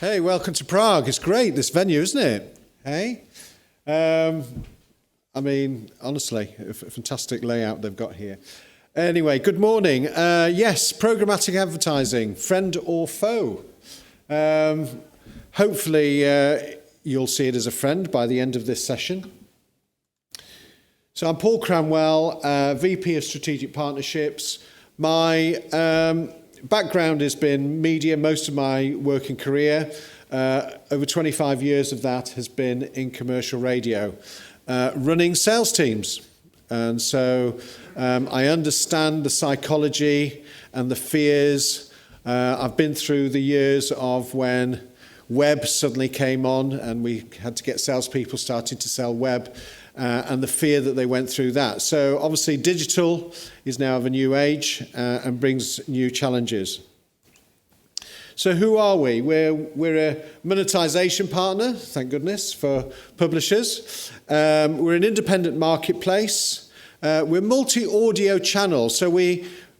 Hey, welcome to Prague. It's great, this venue, isn't it? Hey? Honestly, a fantastic layout they've got here. Anyway, good morning. Yes, programmatic advertising, friend or foe? Hopefully, you'll see it as a friend by the end of this session. So I'm Paul Cranwell, VP of Strategic Partnerships. My background has been media, most of my working career. Over 25 years of that has been in commercial radio, running sales teams. And so I understand the psychology and the fears. I've been through the years of when web suddenly came on and we had to get salespeople starting to sell web. And the fear that they went through that. So obviously digital is now of a new age and brings new challenges. So who are we? We're a monetization partner, thank goodness, for publishers. We're an independent marketplace. We're multi-audio channel. So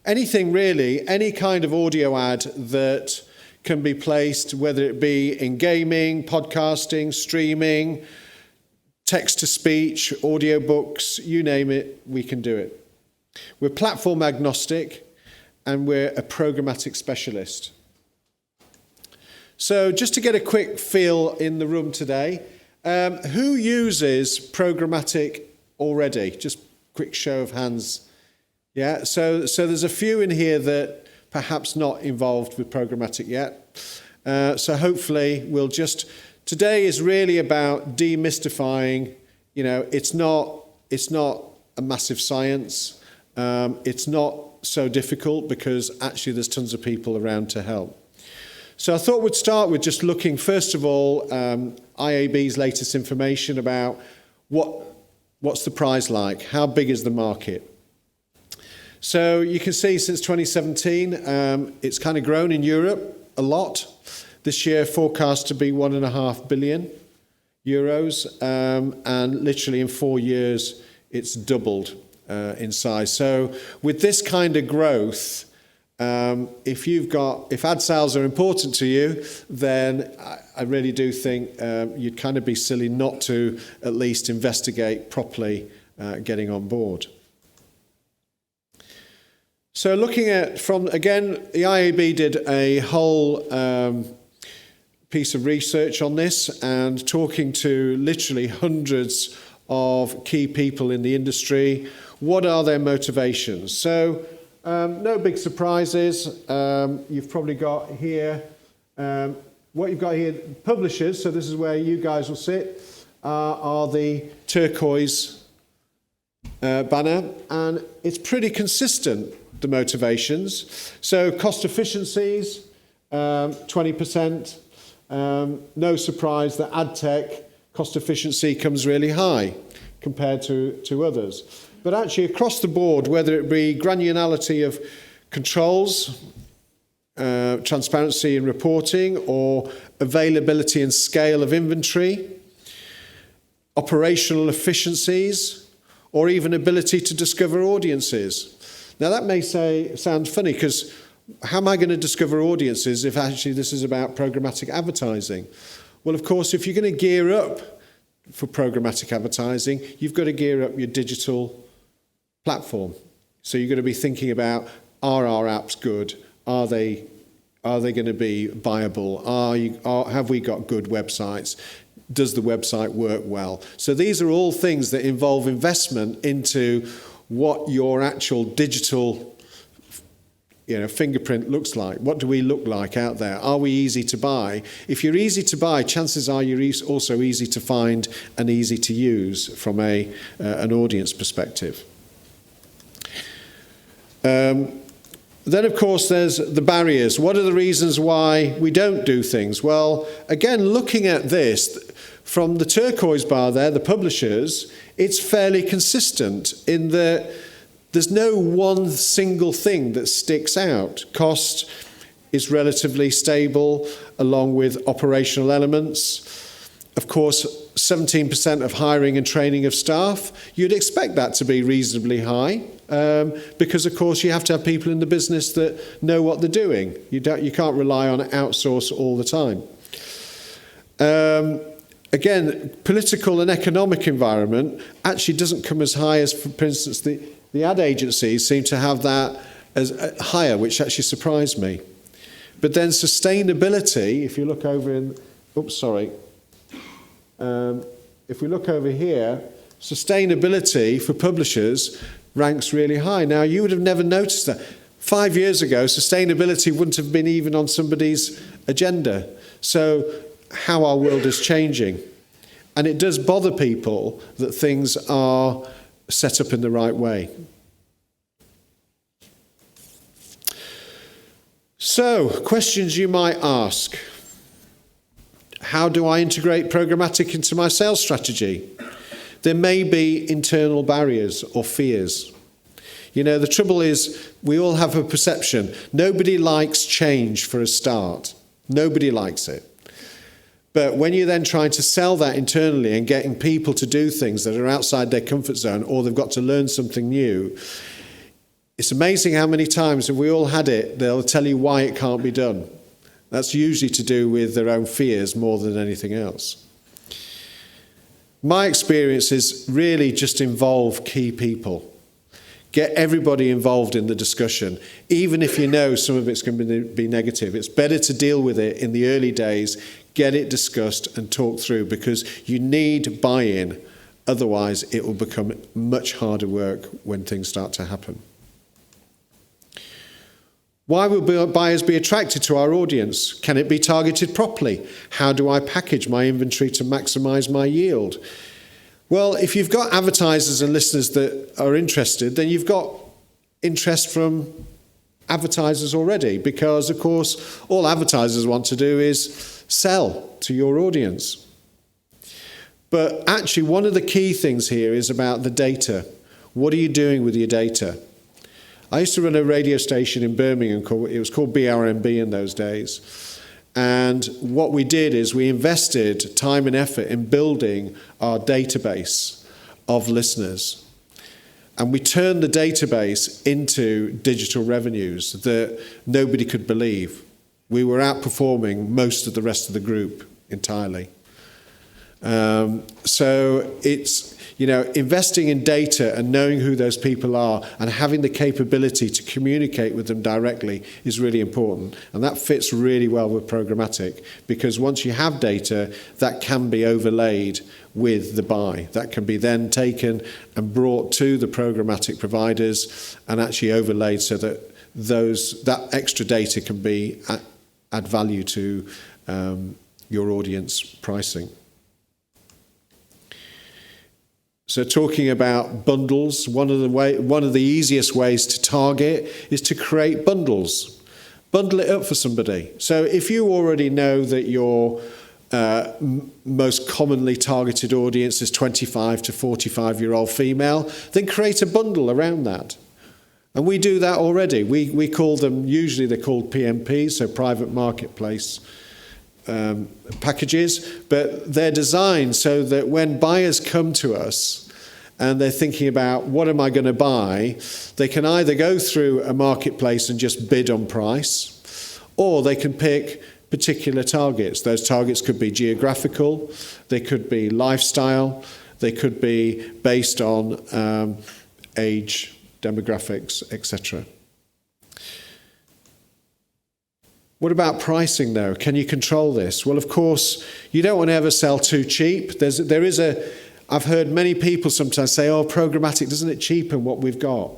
anything really, any kind of audio ad that can be placed, whether it be in gaming, podcasting, streaming, text-to-speech, audiobooks, you name it, we can do it. We're platform agnostic, and we're a programmatic specialist. So just to get a quick feel in the room today, who uses programmatic already? Just quick show of hands. Yeah, so there's a few in here that perhaps not involved with programmatic yet. So hopefully we'll just... Today is really about demystifying, it's not a massive science. It's not so difficult because actually there's tons of people around to help. So I thought we'd start with just looking, first of all, IAB's latest information about what's the prize like, how big is the market. So you can see since 2017, it's kind of grown in Europe a lot. This year forecast to be €1.5 billion, and literally in 4 years it's doubled in size. So with this kind of growth, if ad sales are important to you, then I really do think you'd kind of be silly not to at least investigate properly getting on board. So looking at the IAB did a whole piece of research on this and talking to literally hundreds of key people in the industry. What are their motivations? So no big surprises. You've probably got here, what you've got here, publishers, so this is where you guys will sit, are the turquoise banner, and it's pretty consistent, the motivations. So cost efficiencies, 20%. No surprise that ad tech cost efficiency comes really high compared to others. But actually across the board, whether it be granularity of controls, transparency in reporting, or availability and scale of inventory, operational efficiencies, or even ability to discover audiences. Now that may sound funny because how am I going to discover audiences if actually this is about programmatic advertising? Well, of course, if you're going to gear up for programmatic advertising, you've got to gear up your digital platform. So you've got to be thinking about, are our apps good? Are they going to be viable? Have we got good websites? Does the website work well? So these are all things that involve investment into what your actual digital fingerprint looks like. What do we look like out there? Are we easy to buy? If you're easy to buy, chances are you're also easy to find and easy to use from an audience perspective. Then, of course, there's the barriers. What are the reasons why we don't do things? Well, again, looking at this, from the turquoise bar there, the publishers, it's fairly consistent in that there's no one single thing that sticks out. Cost is relatively stable, along with operational elements. Of course, 17% of hiring and training of staff, you'd expect that to be reasonably high, because, of course, you have to have people in the business that know what they're doing. You can't rely on outsource all the time. Again, political and economic environment actually doesn't come as high as, for instance, the ad agencies seem to have that as higher, which actually surprised me. But then sustainability, if you look over in, if we look over here, sustainability for publishers ranks really high. Now, you would have never noticed that. 5 years ago, sustainability wouldn't have been even on somebody's agenda. So how our world is changing. And it does bother people that things are set up in the right way. So, questions you might ask. How do I integrate programmatic into my sales strategy? There may be internal barriers or fears. You know, the trouble is we all have a perception. Nobody likes change for a start. Nobody likes it. But when you're then trying to sell that internally and getting people to do things that are outside their comfort zone, or they've got to learn something new, it's amazing how many times, if we all had it, they'll tell you why it can't be done. That's usually to do with their own fears more than anything else. My experiences really just involve key people. Get everybody involved in the discussion, even if you know some of it's going to be negative. It's better to deal with it in the early days, get it discussed and talk through, because you need buy-in. Otherwise, it will become much harder work when things start to happen. Why will buyers be attracted to our audience? Can it be targeted properly? How do I package my inventory to maximize my yield? Well, if you've got advertisers and listeners that are interested, then you've got interest from advertisers already, because, of course, all advertisers want to do is sell to your audience. But actually, one of the key things here is about the data. What are you doing with your data? I used to run a radio station in Birmingham, it was called BRMB in those days. And what we did is we invested time and effort in building our database of listeners. And we turned the database into digital revenues that nobody could believe. We were outperforming most of the rest of the group entirely. So it's, you know, investing in data and knowing who those people are and having the capability to communicate with them directly is really important. And that fits really well with programmatic, because once you have data, that can be overlaid with the buy. That can be then taken and brought to the programmatic providers and actually overlaid so that that extra data can be add value to your audience pricing. So talking about bundles, one of the easiest ways to target is to create bundles. Bundle it up for somebody. So if you already know that your most commonly targeted audience is 25 to 45-year-old female, then create a bundle around that. And we do that already. We call them, usually they're called PMPs, so private marketplace packages, but they're designed so that when buyers come to us and they're thinking about what am I going to buy, they can either go through a marketplace and just bid on price, or they can pick particular targets. Those targets could be geographical, they could be lifestyle, they could be based on age, demographics, etc. What about pricing, though? Can you control this? Well, of course, you don't want to ever sell too cheap. I've heard many people sometimes say, "Oh, programmatic, doesn't it cheapen what we've got?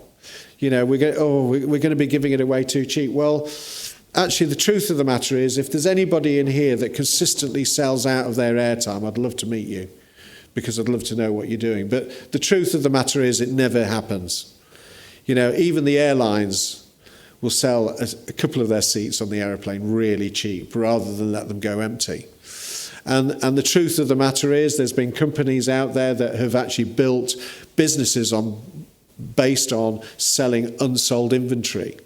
You know, we're going to be giving it away too cheap." Well, actually, the truth of the matter is, if there's anybody in here that consistently sells out of their airtime, I'd love to meet you, because I'd love to know what you're doing. But the truth of the matter is, it never happens. You know, even the airlines will sell a couple of their seats on the aeroplane really cheap rather than let them go empty. And the truth of the matter is, there's been companies out there that have actually built businesses based on selling unsold inventory.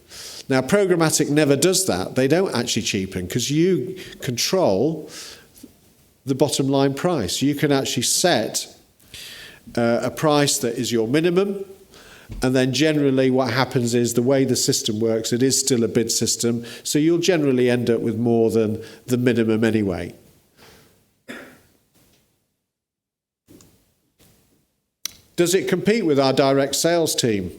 Now, programmatic never does that. They don't actually cheapen, because you control the bottom line price. You can actually set a price that is your minimum. And then generally what happens is, the way the system works, it is still a bid system, so you'll generally end up with more than the minimum anyway. Does it compete with our direct sales team?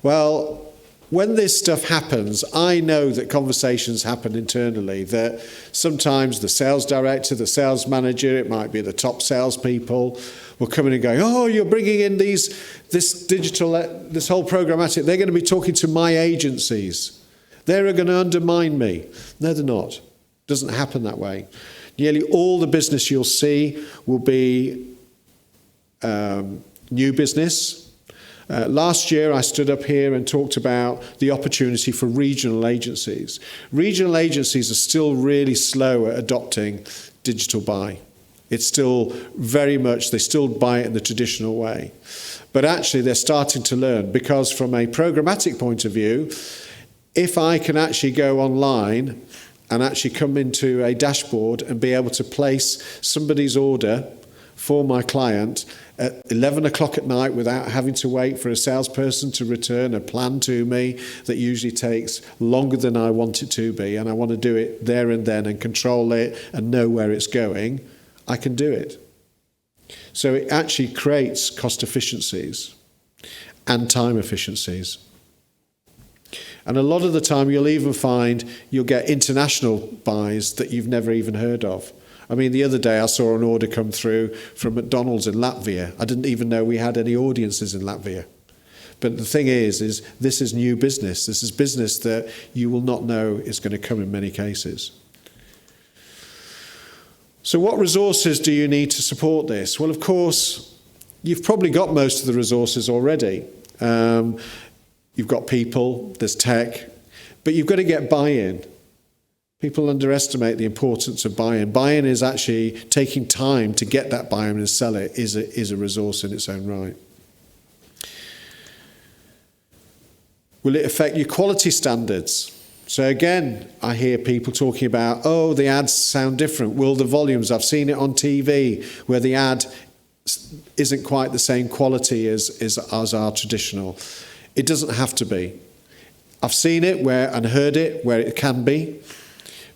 Well, when this stuff happens, I know that conversations happen internally, that sometimes the sales director, the sales manager, it might be the top salespeople, will come in and go, oh, you're bringing in this whole programmatic. They're going to be talking to my agencies. They're going to undermine me. No, they're not. It doesn't happen that way. Nearly all the business you'll see will be new business. Last year, I stood up here and talked about the opportunity for regional agencies. Regional agencies are still really slow at adopting digital buy. It's still very much, they still buy it in the traditional way. But actually, they're starting to learn, because from a programmatic point of view, if I can actually go online and actually come into a dashboard and be able to place somebody's order for my client at 11 o'clock at night without having to wait for a salesperson to return a plan to me that usually takes longer than I want it to be, and I want to do it there and then and control it and know where it's going, I can do it. So it actually creates cost efficiencies and time efficiencies. And a lot of the time you'll even find you'll get international buys that you've never even heard of. I mean, the other day I saw an order come through from McDonald's in Latvia. I didn't even know we had any audiences in Latvia. But the thing is this is new business. This is business that you will not know is going to come in many cases. So what resources do you need to support this? Well, of course, you've probably got most of the resources already. You've got people, there's tech, but you've got to get buy-in. People underestimate the importance of buy-in. Buy-in is actually taking time to get that buy-in and sell it is a resource in its own right. Will it affect your quality standards? So again, I hear people talking about, oh, the ads sound different. Will the volumes? I've seen it on TV where the ad isn't quite the same quality as our traditional. It doesn't have to be. I've seen it and heard it where it can be.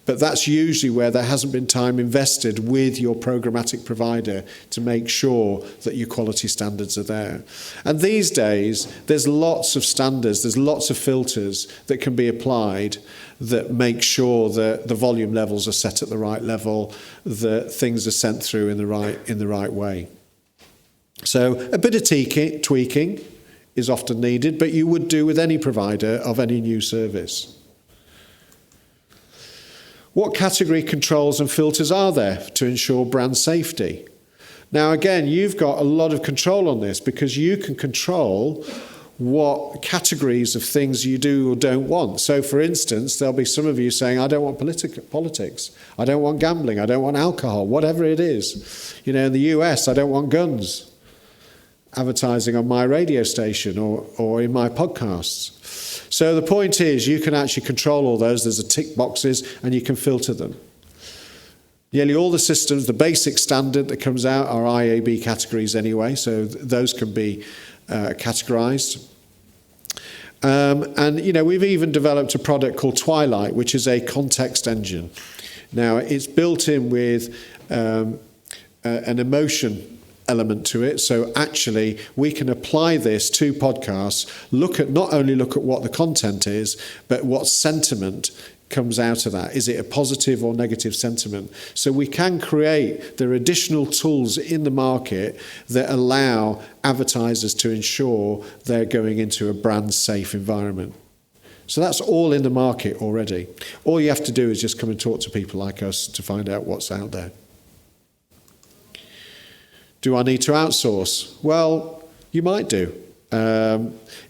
But that's usually where there hasn't been time invested with your programmatic provider to make sure that your quality standards are there. And these days, there's lots of standards, there's lots of filters that can be applied that make sure that the volume levels are set at the right level, that things are sent through in the right way. So a bit of tweaking is often needed, but you would do with any provider of any new service. What category controls and filters are there to ensure brand safety? Now, again, you've got a lot of control on this because you can control what categories of things you do or don't want. So, for instance, there'll be some of you saying, I don't want politics, I don't want gambling, I don't want alcohol, whatever it is. You know, in the US, I don't want guns advertising on my radio station or in my podcasts. So the point is, you can actually control all those. There's a tick boxes, and you can filter them. Nearly all the systems, the basic standard that comes out are IAB categories anyway, so those can be categorized. And, you know, we've even developed a product called Twilight, which is a context engine. Now, it's built in with an emotion element to it, so actually we can apply this to podcasts, not only look at what the content is, but what sentiment comes out of that. Is it a positive or negative sentiment? So we can there are additional tools in the market that allow advertisers to ensure they're going into a brand safe environment. So that's all in the market already. All you have to do is just come and talk to people like us to find out what's out there. Do I need to outsource? Well, you might do,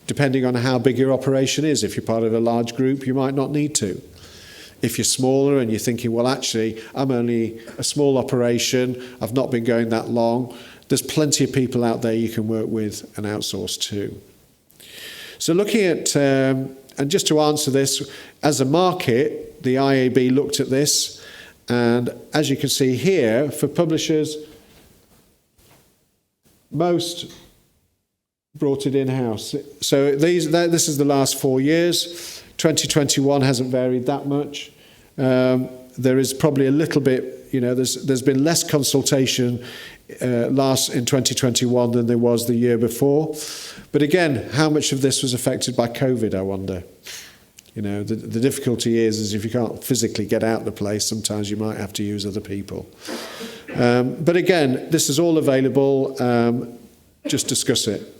depending on how big your operation is. If you're part of a large group, you might not need to. If you're smaller and you're thinking, well, actually, I'm only a small operation, I've not been going that long, there's plenty of people out there you can work with and outsource to. So looking at, and just to answer this, as a market, the IAB looked at this, and as you can see here, for publishers, most brought it in-house. So this is the last 4 years. 2021 hasn't varied that much. There is probably a little bit there's been less consultation in 2021 than there was the year before. But again, how much of this was affected by COVID, I wonder? The difficulty is if you can't physically get out of the place, sometimes you might have to use other people. But again, this is all available. Just discuss it.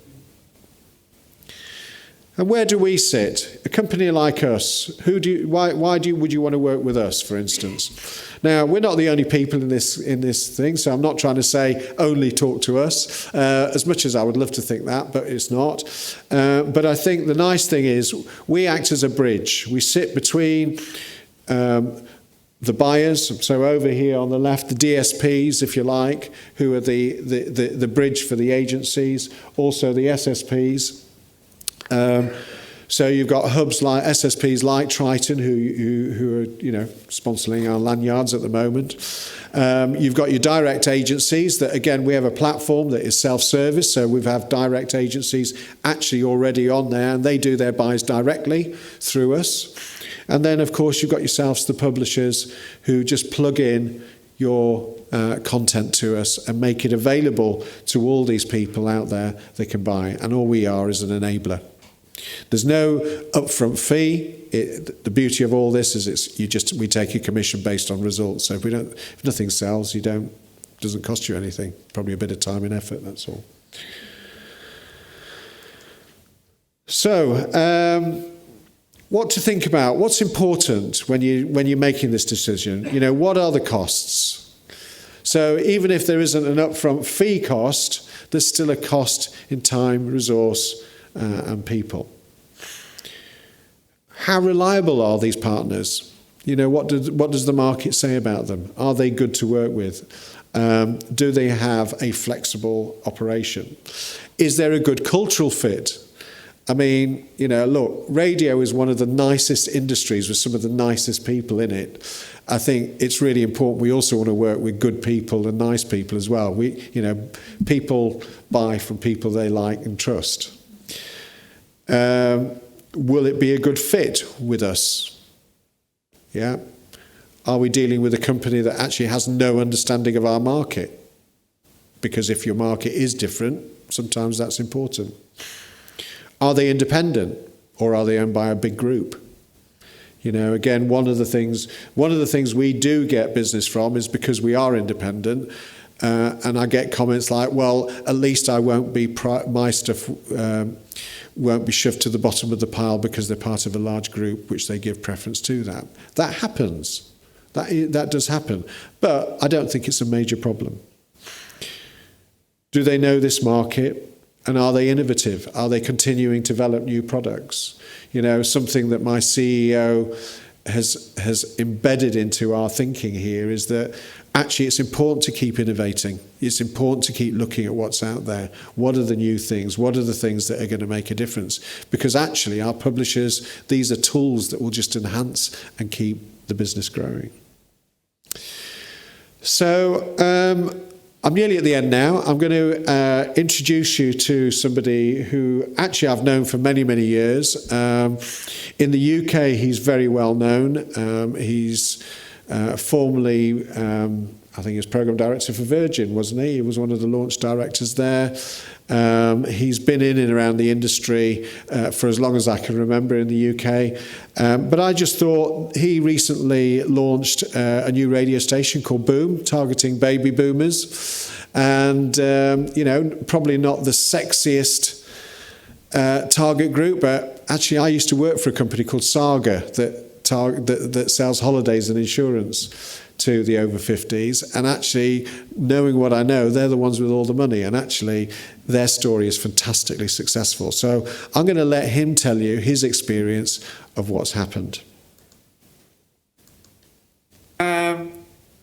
And where do we sit? A company like us, would you want to work with us, for instance? Now, we're not the only people in this thing, so I'm not trying to say only talk to us, as much as I would love to think that, but it's not. But I think the nice thing is we act as a bridge. We sit between the buyers, so over here on the left, the DSPs, if you like, who are the bridge for the agencies, also the SSPs. So you've got hubs like SSPs like Triton, who are sponsoring our lanyards at the moment. You've got your direct agencies that, again, we have a platform that is self-service, so we have direct agencies actually already on there, and they do their buys directly through us. And then, of course, you've got yourselves, the publishers, who just plug in your content to us and make it available to all these people out there they can buy. And all we are is an enabler. There's no upfront fee. The beauty of all this is we take a commission based on results. So if nothing sells, it doesn't cost you anything. Probably a bit of time and effort. That's all. So, what to think about? What's important when you're making this decision? What are the costs? So even if there isn't an upfront fee cost, there's still a cost in time, resource, and people. How reliable are these partners? What does the market say about them? Are they good to work with? Do they have a flexible operation? Is there a good cultural fit? I mean, look, radio is one of the nicest industries with some of the nicest people in it. I think it's really important. We also want to work with good people and nice people as well. People buy from people they like and trust. Will it be a good fit with us? Yeah. Are we dealing with a company that actually has no understanding of our market? Because if your market is different, sometimes that's important. Are they independent, or are they owned by a big group? Again, one of the things we do get business from is because we are independent, and I get comments like, "Well, at least I won't be my stuff won't be shoved to the bottom of the pile because they're part of a large group, which they give preference to." That happens. That does happen, but I don't think it's a major problem. Do they know this market? And are they innovative? Are they continuing to develop new products? Something that my CEO has embedded into our thinking here is that actually it's important to keep innovating. It's important to keep looking at what's out there. What are the new things? What are the things that are going to make a difference? Because actually our publishers, these are tools that will just enhance and keep the business growing. So, I'm nearly at the end now. I'm going to introduce you to somebody who actually I've known for many, many years. In the UK, he's very well known. He's formerly, I think he was Programme Director for Virgin, wasn't he? He was one of the launch directors there. He's been in and around the industry for as long as I can remember in the UK. But I just thought he recently launched a new radio station called Boom, targeting baby boomers. And, probably not the sexiest target group, but actually I used to work for a company called Saga that sells holidays and insurance to the over 50s, and actually knowing what I know, they're the ones with all the money, and actually their story is fantastically successful. So I'm going to let him tell you his experience of what's happened.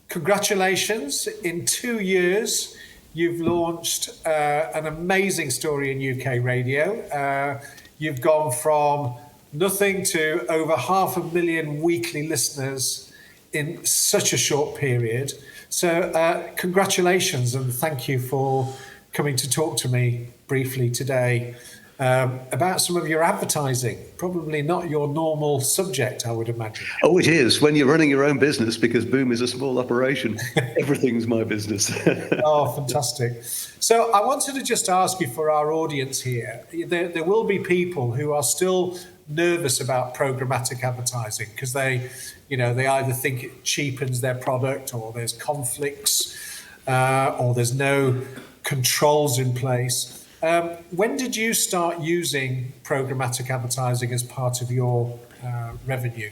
Congratulations. In 2 years you've launched an amazing story in UK radio. You've gone from nothing to over 500,000 weekly listeners in such a short period. So congratulations, and thank you for coming to talk to me briefly today. about some of your advertising. Probably not your normal subject, I would imagine. Oh, it is. When you're running your own business, because Boom is a small operation, everything's my business. Oh, fantastic. So I wanted to just ask you, for our audience here, there will be people who are still nervous about programmatic advertising because they either think it cheapens their product, or there's conflicts, or there's no controls in place. When did you start using programmatic advertising as part of your revenue?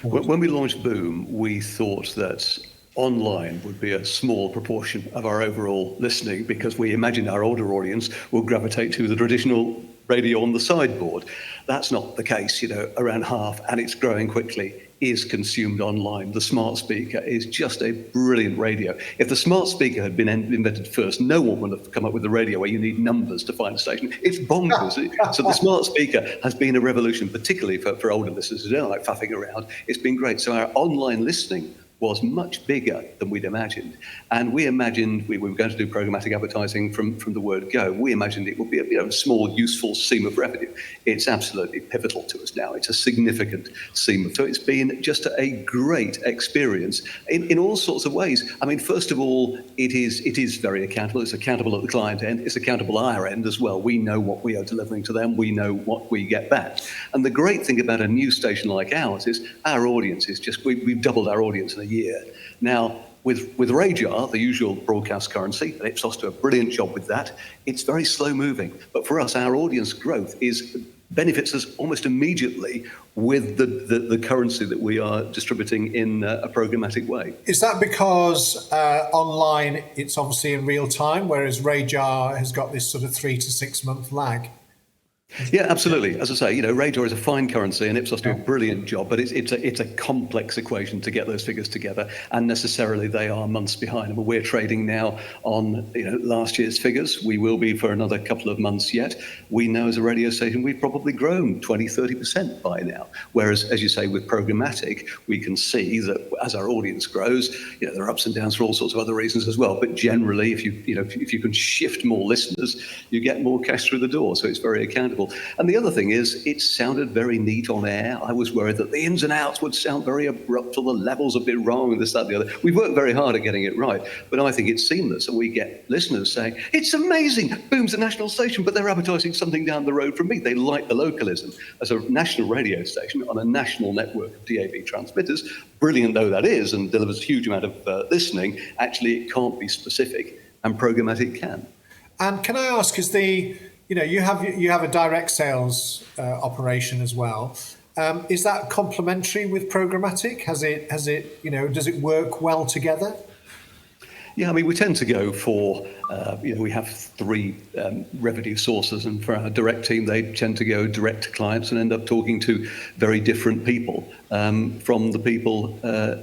When we launched Boom, we thought that online would be a small proportion of our overall listening, because we imagined our older audience will gravitate to the traditional radio on the sideboard. That's not the case. Around half, and it's growing quickly, is consumed online. The smart speaker is just a brilliant radio. If the smart speaker had been invented first, no one would have come up with a radio where you need numbers to find a station. It's bonkers. So the smart speaker has been a revolution, particularly for older listeners who don't like faffing around. It's been great. So our online listening was much bigger than we'd imagined. And we imagined we were going to do programmatic advertising from the word go. We imagined it would be a small, useful seam of revenue. It's absolutely pivotal to us now. It's a significant seam. So it's been just a great experience in all sorts of ways. I mean, first of all, it is very accountable. It's accountable at the client end. It's accountable at our end as well. We know what we are delivering to them. We know what we get back. And the great thing about a new station like ours is our audience is we've doubled our audience in a year. Now, with Radar, the usual broadcast currency, and Ipsos do a brilliant job with that, it's very slow moving. But for us, our audience growth benefits us almost immediately with the currency that we are distributing in a programmatic way. Is that because online it's obviously in real time, whereas Radar has got this sort of 3 to 6 month lag? Yeah, absolutely. As I say, Radar is a fine currency, and Ipsos do a brilliant job, but it's a complex equation to get those figures together, and necessarily they are months behind. And we're trading now on last year's figures. We will be for another couple of months yet. We know as a radio station we've probably grown 20-30% by now. Whereas, as you say, with programmatic, we can see that as our audience grows, there are ups and downs for all sorts of other reasons as well. But generally, if you can shift more listeners, you get more cash through the door. So it's very accountable. And the other thing is, it sounded very neat on air. I was worried that the ins and outs would sound very abrupt, or the levels a bit wrong, and this, that, and the other. We've worked very hard at getting it right, but I think it's seamless, and we get listeners saying, it's amazing, Boom's a national station, but they're advertising something down the road from me. They like the localism. As a national radio station on a national network of DAB transmitters, brilliant though that is, and delivers a huge amount of listening, actually it can't be specific, and programmatic can. And can I ask, you have a direct sales operation as well. Is that complementary with programmatic? Does it work well together? Yeah, I mean, we tend to go for, we have 3 revenue sources, and for our direct team, they tend to go direct to clients and end up talking to very different people from the people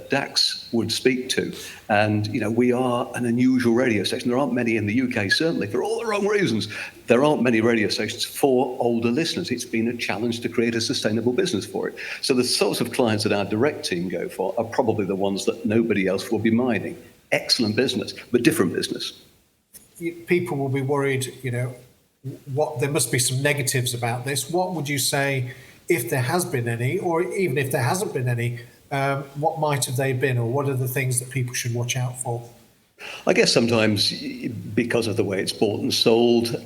DAX would speak to. And, we are an unusual radio station. There aren't many in the UK, certainly, for all the wrong reasons. There aren't many radio stations for older listeners. It's been a challenge to create a sustainable business for it. So the sorts of clients that our direct team go for are probably the ones that nobody else will be mining. Excellent business, but different business. People will be worried, there must be some negatives about this. What would you say, if there has been any, or even if there hasn't been any, what might have they been, or what are the things that people should watch out for? I guess sometimes, because of the way it's bought and sold,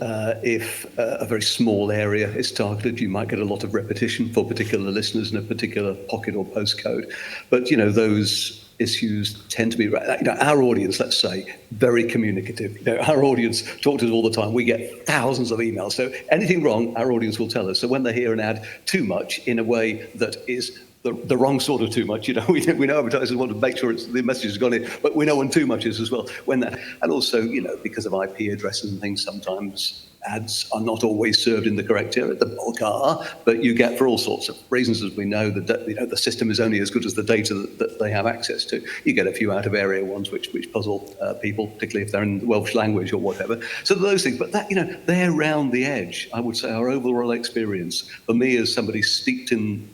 if a very small area is targeted, you might get a lot of repetition for particular listeners in a particular pocket or postcode. But, those issues tend to be, our audience, let's say, very communicative. Our audience talk to us all the time. We get thousands of emails. So anything wrong, our audience will tell us. So when they hear an ad too much in a way that is the wrong sort of too much, we know advertisers want to make sure the message has gone in, but we know when too much is as well. And also, because of IP addresses and things, sometimes ads are not always served in the correct area. The bulk are, but you get, for all sorts of reasons, as we know, the system is only as good as the data that they have access to. You get a few out of area ones which puzzle people, particularly if they're in the Welsh language or whatever. So those things, but they're round the edge. I would say our overall experience, for me as somebody steeped in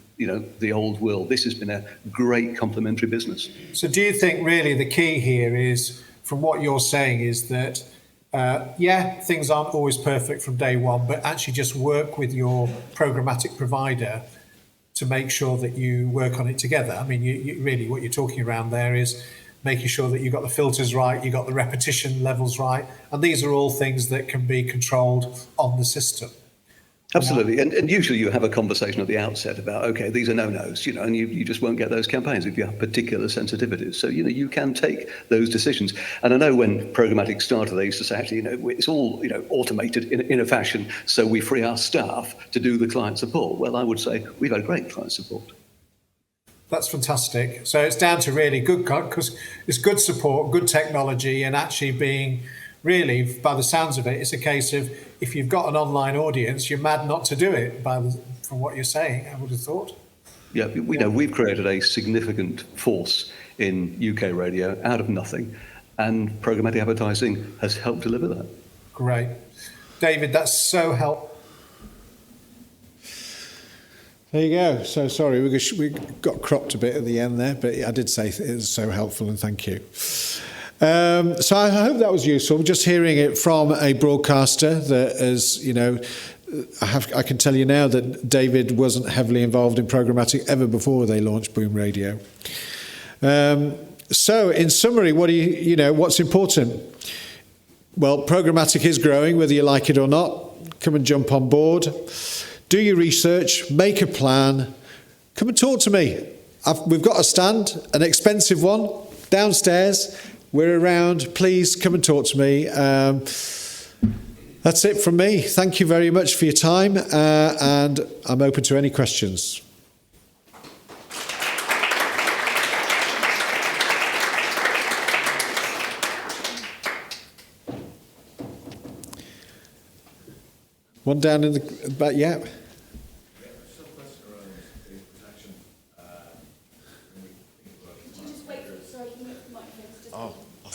the old world, this has been a great complementary business. So do you think really the key here is, from what you're saying, is that Yeah, things aren't always perfect from day one, but actually just work with your programmatic provider to make sure that you work on it together. I mean, you really what you're talking around there is making sure that you've got the filters right, you've got the repetition levels right, and these are all things that can be controlled on the system. Absolutely. And usually you have a conversation at the outset about, okay, these are no-nos, and you just won't get those campaigns if you have particular sensitivities. So, you can take those decisions. And I know when Programmatic started, they used to say, actually, it's all, automated in a fashion, so we free our staff to do the client support. Well, I would say we've had great client support. That's fantastic. So it's down to really good, because it's good support, good technology, and actually being really, by the sounds of it, it's a case of if you've got an online audience, you're mad not to do it, from what you're saying, I would have thought. Yeah, we've created a significant force in UK radio out of nothing, and programmatic advertising has helped deliver that. Great. David, that's so helpful. There you go. So sorry, we got cropped a bit at the end there, but I did say it was so helpful, and thank you. So I hope that was useful. Just hearing it from a broadcaster that is, I can tell you now that David wasn't heavily involved in programmatic ever before they launched Boom Radio. So in summary, what's important? Well, programmatic is growing, whether you like it or not. Come and jump on board. Do your research, make a plan. Come and talk to me. We've got a stand, an expensive one, downstairs. We're around. Please come and talk to me. That's it from me. Thank you very much for your time, and I'm open to any questions. One down in the back, yeah.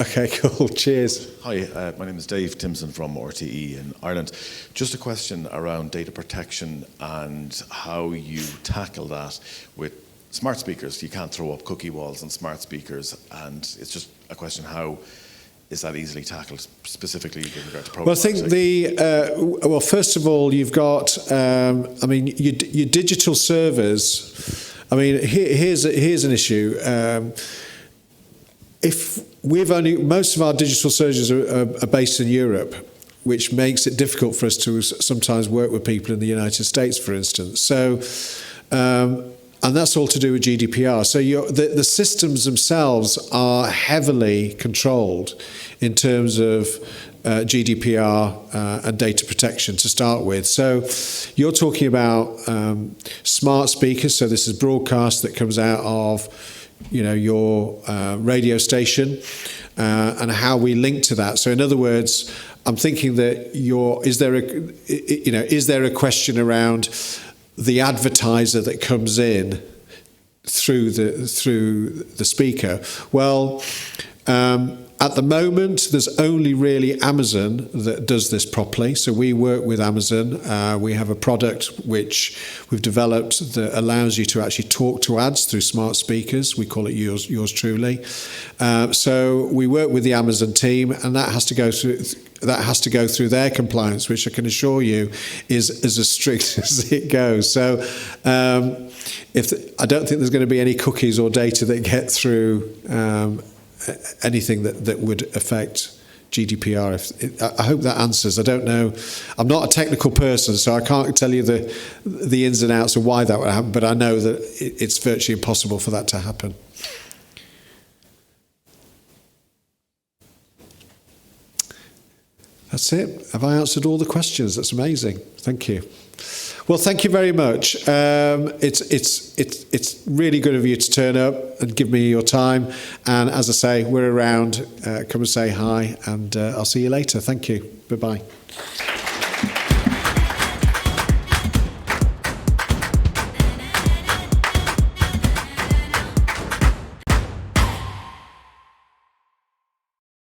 Okay, cool. Cheers. Hi, my name is Dave Timson from RTE in Ireland. Just a question around data protection and how you tackle that with smart speakers. You can't throw up cookie walls on smart speakers, and it's just a question, how is that easily tackled, specifically in regard to programmatic? Well, I think first of all, you've got, your digital servers. I mean, here's an issue. Most of our digital servers are based in Europe, which makes it difficult for us to sometimes work with people in the United States, for instance. So, and that's all to do with GDPR. So the systems themselves are heavily controlled in terms of GDPR and data protection to start with. So you're talking about smart speakers. So this is broadcast that comes out of your radio station and how we link to that. So in other words, I'm thinking that is there a question around the advertiser that comes in through the speaker? Well, at the moment, there's only really Amazon that does this properly. So we work with Amazon. We have a product which we've developed that allows you to actually talk to ads through smart speakers. We call it Yours Truly. So we work with the Amazon team, and that has to go through their compliance, which I can assure you is as strict as it goes. So I don't think there's going to be any cookies or data that get through anything that would affect GDPR. I hope that answers. I don't know. I'm not a technical person, so I can't tell you the ins and outs of why that would happen, but I know that it's virtually impossible for that to happen. That's it. Have I answered all the questions? That's amazing. Thank you. Well, thank you very much. It's really good of you to turn up and give me your time. And as I say, we're around. Come and say hi, and I'll see you later. Thank you. Bye-bye.